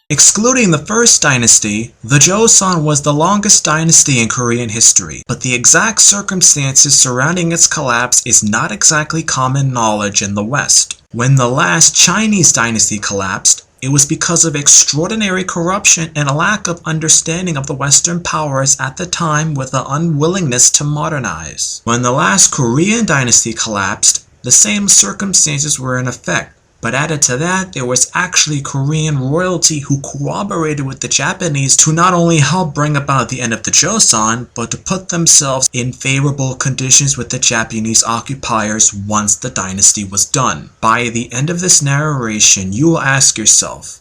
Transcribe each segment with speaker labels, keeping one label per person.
Speaker 1: Excluding the first dynasty, the Joseon was the longest dynasty in Korean history, but the exact circumstances surrounding its collapse is not exactly common knowledge in the West. When the last Chinese dynasty collapsed, it was because of extraordinary corruption and a lack of understanding of the Western powers at the time with an unwillingness to modernize. When the last Korean dynasty collapsed, the same circumstances were in effect, but added to that, there was actually Korean royalty who cooperated with the Japanese to not only help bring about the end of the Joseon, but to put themselves in favorable conditions with the Japanese occupiers once the dynasty was done. By the end of this narration, you will ask yourself,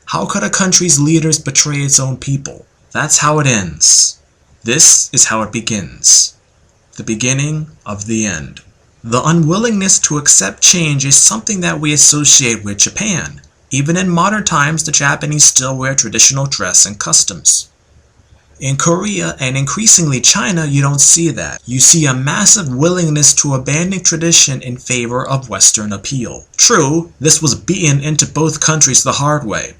Speaker 1: how could a country's leaders betray its own people? That's how it ends. This is how it begins. The beginning of the end. The unwillingness to accept change is something that we associate with Japan. Even in modern times, the Japanese still wear traditional dress and customs. In Korea and increasingly China, you don't see that. You see a massive willingness to abandon tradition in favor of Western appeal. True, this was beaten into both countries the hard way,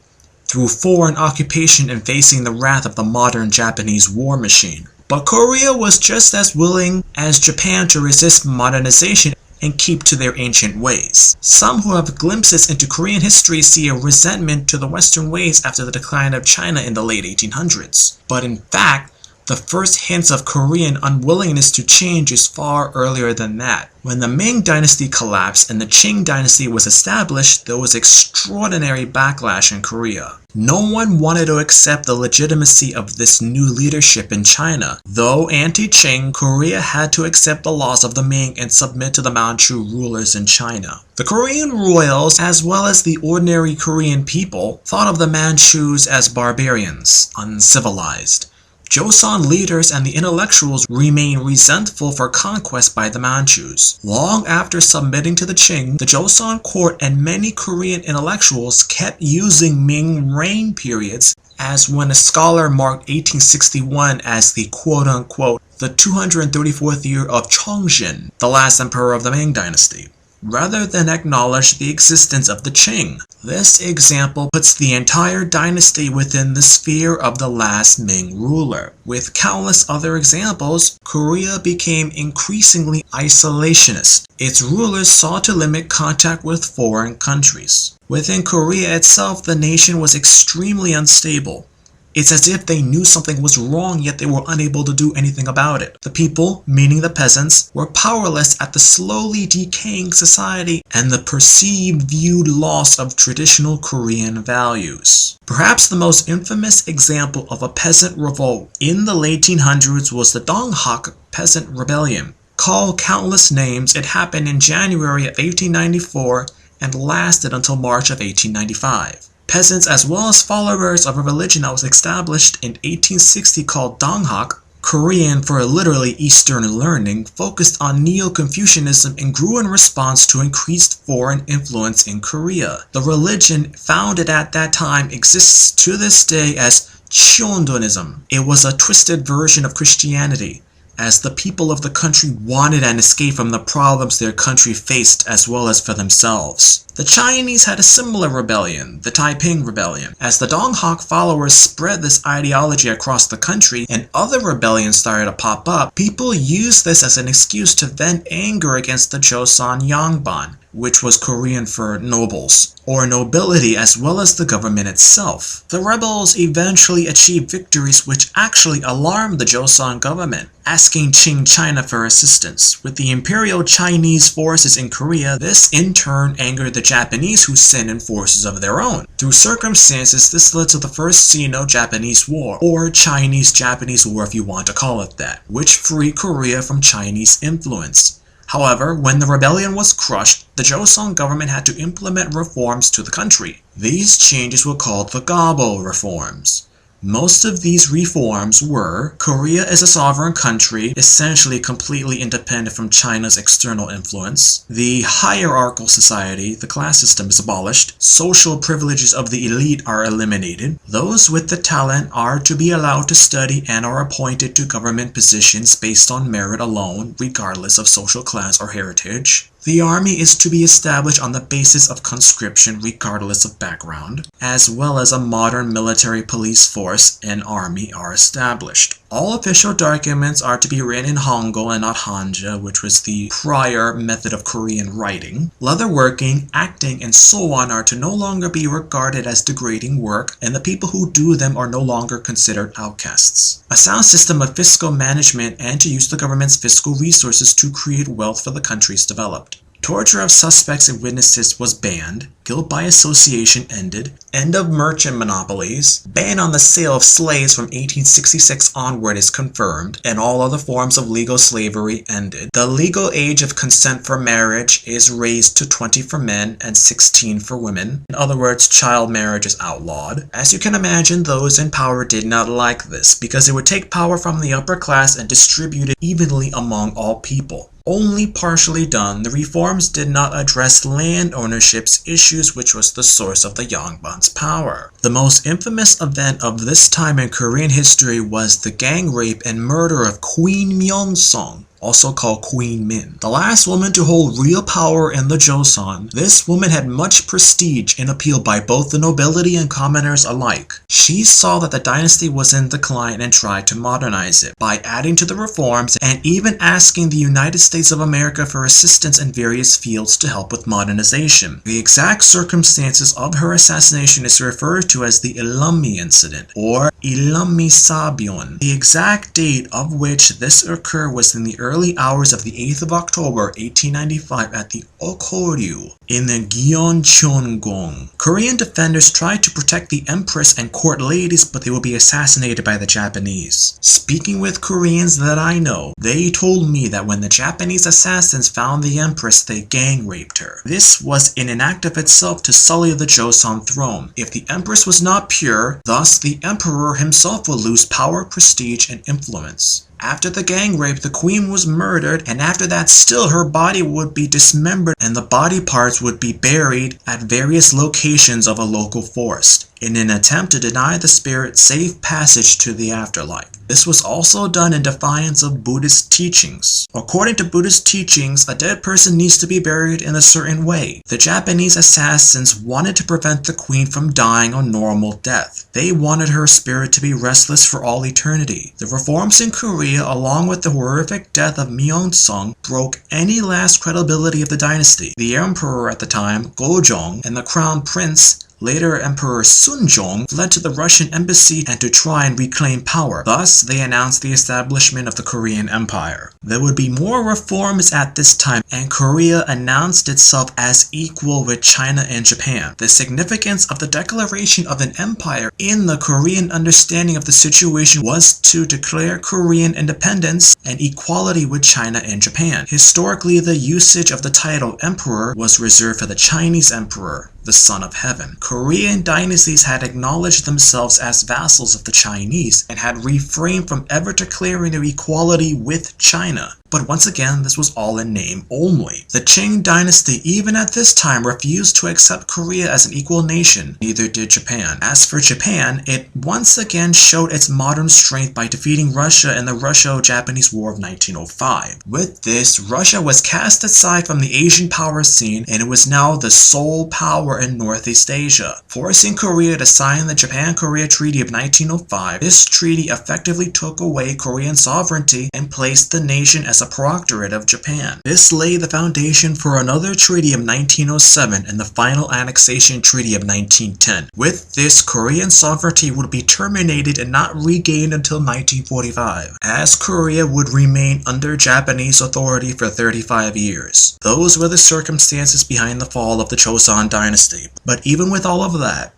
Speaker 1: through foreign occupation and facing the wrath of the modern Japanese war machine. But Korea was just as willing as Japan to resist modernization and keep to their ancient ways. Some who have glimpses into Korean history see a resentment to the Western ways after the decline of China in the late 1800s. But in fact, the first hints of Korean unwillingness to change is far earlier than that. When the Ming dynasty collapsed and the Qing dynasty was established, there was extraordinary backlash in Korea. No one wanted to accept the legitimacy of this new leadership in China. Though anti-Qing, Korea had to accept the laws of the Ming and submit to the Manchu rulers in China. The Korean royals, as well as the ordinary Korean people, thought of the Manchus as barbarians, uncivilized. Joseon leaders and the intellectuals remained resentful for conquest by the Manchus. Long after submitting to the Qing, the Joseon court and many Korean intellectuals kept using Ming reign periods, as when a scholar marked 1861 as the quote-unquote the 234th year of Chongzhen, the last emperor of the Ming dynasty, rather than acknowledge the existence of the Qing. This example puts the entire dynasty within the sphere of the last Ming ruler. With countless other examples, Korea became increasingly isolationist. Its rulers sought to limit contact with foreign countries. Within Korea itself, the nation was extremely unstable. It's as if they knew something was wrong, yet they were unable to do anything about it. The people, meaning the peasants, were powerless at the slowly decaying society and the perceived viewed loss of traditional Korean values. Perhaps the most infamous example of a peasant revolt in the late 1800s was the Donghak Peasant Rebellion. Called countless names, it happened in January of 1894 and lasted until March of 1895. Peasants as well as followers of a religion that was established in 1860 called Donghak, Korean for literally Eastern learning, focused on Neo-Confucianism and grew in response to increased foreign influence in Korea. The religion founded at that time exists to this day as Cheondonism. It was a twisted version of Christianity, as the people of the country wanted an escape from the problems their country faced as well as for themselves. The Chinese had a similar rebellion, the Taiping Rebellion. As the Donghak followers spread this ideology across the country and other rebellions started to pop up, people used this as an excuse to vent anger against the Joseon Yangban, which was Korean for nobles, or nobility, as well as the government itself. The rebels eventually achieved victories which actually alarmed the Joseon government, asking Qing China for assistance. With the Imperial Chinese forces in Korea, this in turn angered the Japanese, who sent in forces of their own. Through circumstances, this led to the First Sino-Japanese War, or Chinese-Japanese War if you want to call it that, which freed Korea from Chinese influence. However, when the rebellion was crushed, the Joseon government had to implement reforms to the country. These changes were called Picabo Reforms. Most of these reforms were: Korea is a sovereign country, essentially completely independent from China's external influence. The hierarchical society, the class system, is abolished. Social privileges of the elite are eliminated. Those with the talent are to be allowed to study and are appointed to government positions based on merit alone, regardless of social class or heritage. The army is to be established on the basis of conscription regardless of background, as well as a modern military police force and army are established. All official documents are to be written in Hangul and not Hanja, which was the prior method of Korean writing. Leatherworking, acting, and so on are to no longer be regarded as degrading work, and the people who do them are no longer considered outcasts. A sound system of fiscal management and to use the government's fiscal resources to create wealth for the country is developed. Torture of suspects and witnesses was banned. Guilt by association ended. End of merchant monopolies. Ban on the sale of slaves from 1866 onward is confirmed, and all other forms of legal slavery ended. The legal age of consent for marriage is raised to 20 for men and 16 for women. In other words, child marriage is outlawed. As you can imagine, those in power did not like this, because it would take power from the upper class and distribute it evenly among all people. Only partially done, the reforms did not address land ownership's issues, which was the source of the Yongbon's power. The most infamous event of this time in Korean history was the gang rape and murder of Queen Myeong-sung, also called Queen Min, the last woman to hold real power in the Joseon. This woman had much prestige and appeal by both the nobility and commoners alike. She saw that the dynasty was in decline and tried to modernize it by adding to the reforms and even asking the United States of America for assistance in various fields to help with modernization. The exact circumstances of her assassination is referred to as the Ilumi incident, or Ilumi Sabyon. The exact date of which this occurred was in the early hours of the 8th of October 1895 at the Okoryu in the Gyeongchon-gong. Korean defenders tried to protect the empress and court ladies, but they would be assassinated by the Japanese. Speaking with Koreans that I know, they told me that when the Japanese assassins found the empress, they gang raped her. This was in an act of itself to sully the Joseon throne. If the empress was not pure, thus the emperor himself would lose power, prestige, and influence. After the gang rape, the queen was murdered, and after that still her body would be dismembered and the body parts would be buried at various locations of a local forest, in an attempt to deny the spirit safe passage to the afterlife. This was also done in defiance of Buddhist teachings. According to Buddhist teachings, a dead person needs to be buried in a certain way. The Japanese assassins wanted to prevent the queen from dying a normal death. They wanted her spirit to be restless for all eternity. The reforms in Korea, along with the horrific death of Myeong-sung, broke any last credibility of the dynasty. The emperor at the time, Gojong, and the crown prince, later Emperor Sunjong, fled to the Russian embassy and to try and reclaim power. Thus, they announced the establishment of the Korean Empire. There would be more reforms at this time, and Korea announced itself as equal with China and Japan. The significance of the declaration of an empire in the Korean understanding of the situation was to declare Korean independence and equality with China and Japan. Historically, the usage of the title emperor was reserved for the Chinese emperor, the son of heaven. Korean dynasties had acknowledged themselves as vassals of the Chinese and had refrained from ever declaring their equality with China. But once again, this was all in name only. The Qing dynasty, even at this time, refused to accept Korea as an equal nation. Neither did Japan. As for Japan, it once again showed its modern strength by defeating Russia in the Russo-Japanese War of 1905. With this, Russia was cast aside from the Asian power scene, and it was now the sole power in Northeast Asia, forcing Korea to sign the Japan-Korea Treaty of 1905. This treaty effectively took away Korean sovereignty and placed the nation as a proctorate of Japan. This laid the foundation for another treaty of 1907 and the final annexation treaty of 1910. With this, Korean sovereignty would be terminated and not regained until 1945, as Korea would remain under Japanese authority for 35 years. Those were the circumstances behind the fall of the Joseon dynasty. But even with all of that,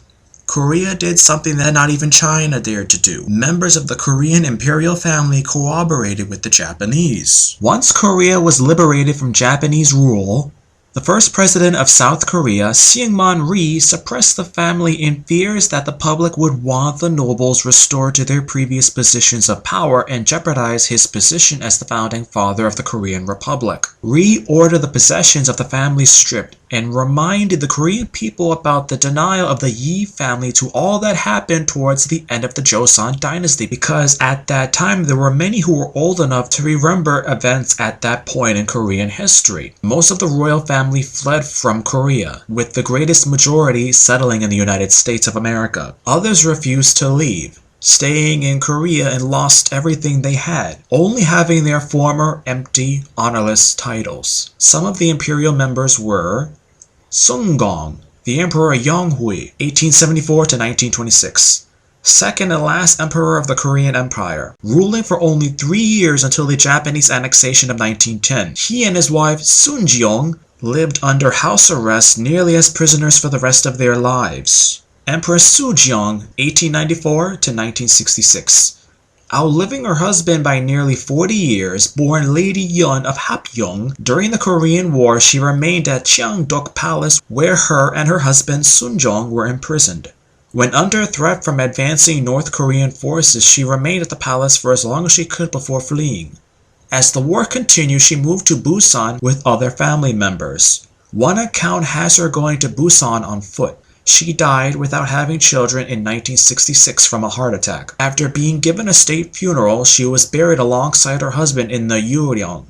Speaker 1: Korea did something that not even China dared to do. Members of the Korean imperial family cooperated with the Japanese. Once Korea was liberated from Japanese rule, The first president of South Korea, Syngman-rhee, suppressed the family in fears that the public would want the nobles restored to their previous positions of power and jeopardize his position as the founding father of the Korean Republic. Rhee ordered the possessions of the family stripped and reminded the Korean people about the denial of the Yi family to all that happened towards the end of the Joseon dynasty, because at that time there were many who were old enough to remember events at that point in Korean history. Most of the royal family fled from Korea, with the greatest majority settling in the United States of America. Others refused to leave, staying in Korea, and lost everything they had, only having their former empty, honorless titles. Some of the imperial members were Sunggong, the Emperor Yonghui, 1874 to 1926. Second and last emperor of the Korean Empire, ruling for only 3 years until the Japanese annexation of 1910. He and his wife Sunjeong lived under house arrest, nearly as prisoners for the rest of their lives. Empress Sujeong, 1894 to 1966. Outliving her husband by nearly 40 years, born Lady Yun of Hapyeong, during the Korean War she remained at Cheongdok Palace, where her and her husband Sunjeong were imprisoned. When under threat from advancing North Korean forces, she remained at the palace for as long as she could before fleeing. As the war continued, she moved to Busan with other family members. One account has her going to Busan on foot. She died without having children in 1966 from a heart attack. After being given a state funeral, she was buried alongside her husband in the Yuryong,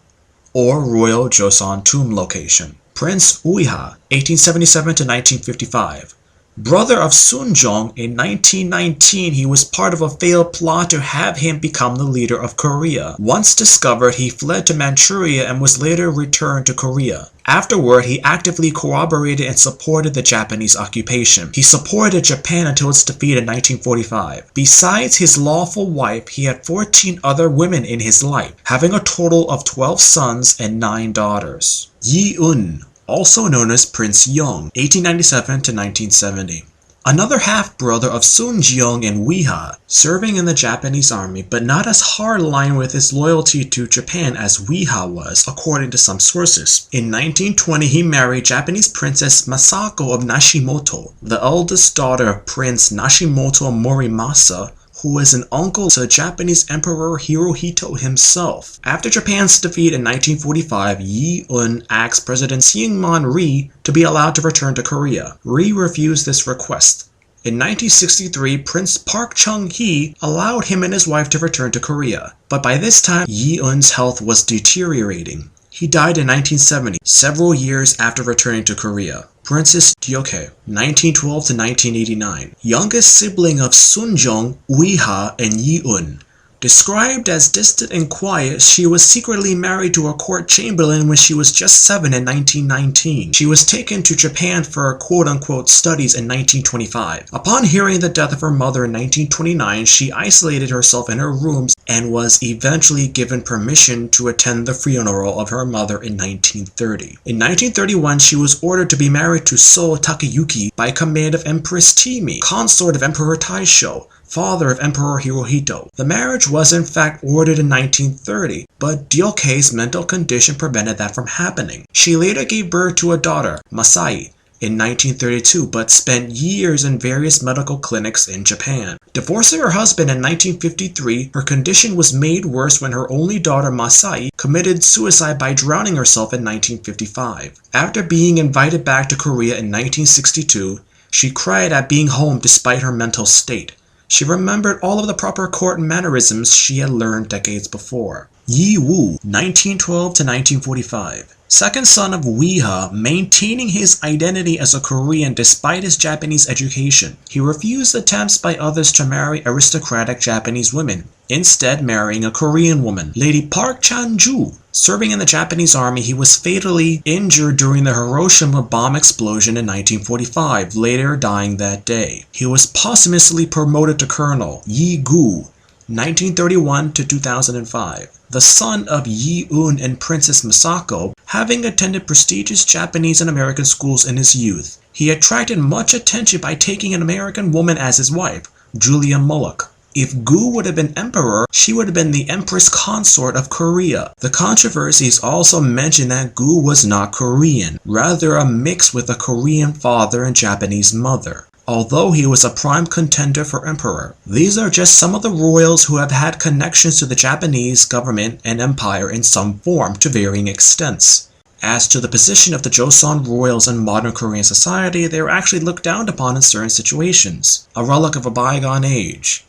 Speaker 1: or Royal Joseon tomb location. Prince Uiha, 1877 to 1955. Brother of Sunjeong, in 1919 he was part of a failed plot to have him become the leader of Korea. Once discovered, he fled to Manchuria and was later returned to Korea. Afterward, he actively corroborated and supported the Japanese occupation. He supported Japan until its defeat in 1945. Besides his lawful wife, he had 14 other women in his life, having a total of 12 sons and 9 daughters. Yi-un, also known as Prince Yong, 1897 to 1970. Another half-brother of Sunjeong and Uiha, serving in the Japanese army, but not as hard-line with his loyalty to Japan as Uiha was, according to some sources. In 1920, he married Japanese Princess Masako of Nashimoto, the eldest daughter of Prince Nashimoto Morimasa, who was an uncle to Japanese Emperor Hirohito himself. After Japan's defeat in 1945, Yi-un asked President Syngman-rhee to be allowed to return to Korea. Rhee refused this request. In 1963, Prince Park Chung-hee allowed him and his wife to return to Korea, but by this time, Yi-un's health was deteriorating. He died in 1970, several years after returning to Korea. Princess Deoke, 1912 to 1989, youngest sibling of Sunjeong, Uiha, and Yi-un. Described as distant and quiet, she was secretly married to a court chamberlain when she was just 7 in 1919. She was taken to Japan for quote-unquote studies in 1925. Upon hearing the death of her mother in 1929, she isolated herself in her rooms and was eventually given permission to attend the funeral of her mother in 1930. In 1931, she was ordered to be married to So Takeyuki by command of Empress Timi, consort of Emperor Taisho, father of Emperor Hirohito. The marriage was in fact ordered in 1930, but Deoke's mental condition prevented that from happening. She later gave birth to a daughter, Masai, in 1932, but spent years in various medical clinics in Japan. Divorcing her husband in 1953, her condition was made worse when her only daughter, Masai, committed suicide by drowning herself in 1955. After being invited back to Korea in 1962, she cried at being home despite her mental state. She remembered all of the proper court mannerisms she had learned decades before. Yi Woo, 1912 to 1945. Second son of Uiha, maintaining his identity as a Korean despite his Japanese education. He refused attempts by others to marry aristocratic Japanese women, instead marrying a Korean woman, Lady Park Chan-ju. Serving in the Japanese army, he was fatally injured during the Hiroshima bomb explosion in 1945, later dying that day. He was posthumously promoted to colonel, Yi Gu, 1931 to 2005. The son of Yi-un and Princess Masako, having attended prestigious Japanese and American schools in his youth. He attracted much attention by taking an American woman as his wife, Julia Mullock. If Gu would have been emperor, she would have been the empress consort of Korea. The controversies also mention that Gu was not Korean, rather a mix with a Korean father and Japanese mother, although he was a prime contender for emperor. These are just some of the royals who have had connections to the Japanese government and empire in some form to varying extents. As to the position of the Joseon royals in modern Korean society, they are actually looked down upon in certain situations, a relic of a bygone age.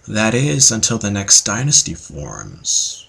Speaker 1: That is, until the next dynasty forms.